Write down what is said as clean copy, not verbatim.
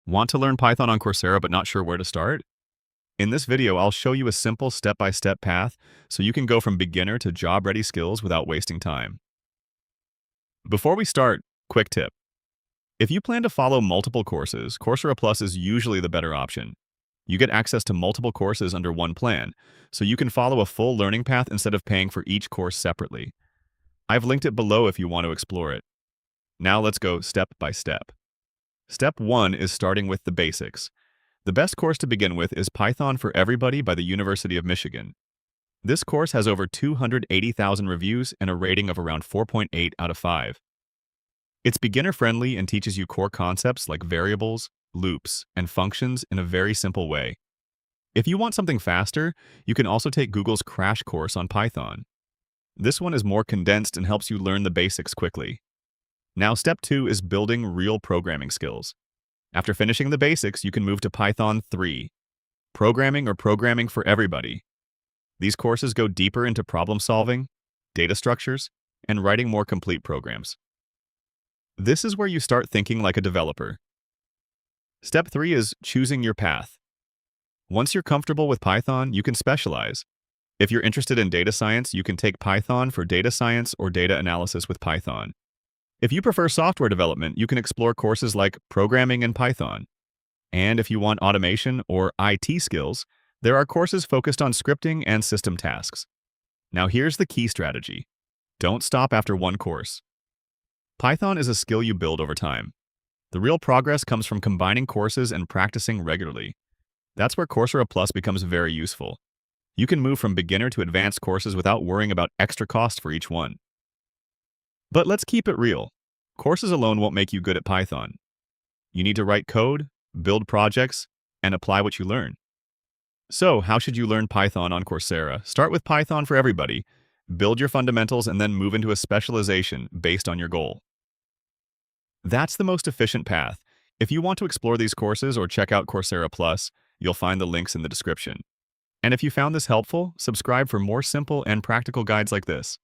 Want to learn Python on Coursera but not sure where to start? In this video, I'll show you a simple step-by-step path so you can go from beginner to job-ready skills without wasting time. Before we start, quick tip. If you plan to follow multiple courses, Coursera Plus is usually the better option. You get access to multiple courses under one plan, so you can follow a full learning path instead of paying for each course separately. I've linked it below if you want to explore it. Now let's go step by step. Step 1 is starting with the basics. The best course to begin with is Python for Everybody by the University of Michigan. This course has over 280,000 reviews and a rating of around 4.8 out of 5. It's beginner-friendly and teaches you core concepts like variables, loops, and functions in a very simple way. If you want something faster, you can also take Google's Crash Course on Python. This one is more condensed and helps you learn the basics quickly. Now, step 2 is building real programming skills. After finishing the basics, you can move to Python 3, Programming or Programming for Everybody. These courses go deeper into problem solving, data structures, and writing more complete programs. This is where you start thinking like a developer. Step 3 is choosing your path. Once you're comfortable with Python, you can specialize. If you're interested in data science, you can take Python for data science or data analysis with Python. If you prefer software development, you can explore courses like Programming in Python. And if you want automation or IT skills, there are courses focused on scripting and system tasks. Now here's the key strategy. Don't stop after one course. Python is a skill you build over time. The real progress comes from combining courses and practicing regularly. That's where Coursera Plus becomes very useful. You can move from beginner to advanced courses without worrying about extra costs for each one. But let's keep it real. Courses alone won't make you good at Python. You need to write code, build projects, and apply what you learn. So, how should you learn Python on Coursera? Start with Python for Everybody. Build your fundamentals and then move into a specialization based on your goal. That's the most efficient path. If you want to explore these courses or check out Coursera Plus, you'll find the links in the description. And if you found this helpful, subscribe for more simple and practical guides like this.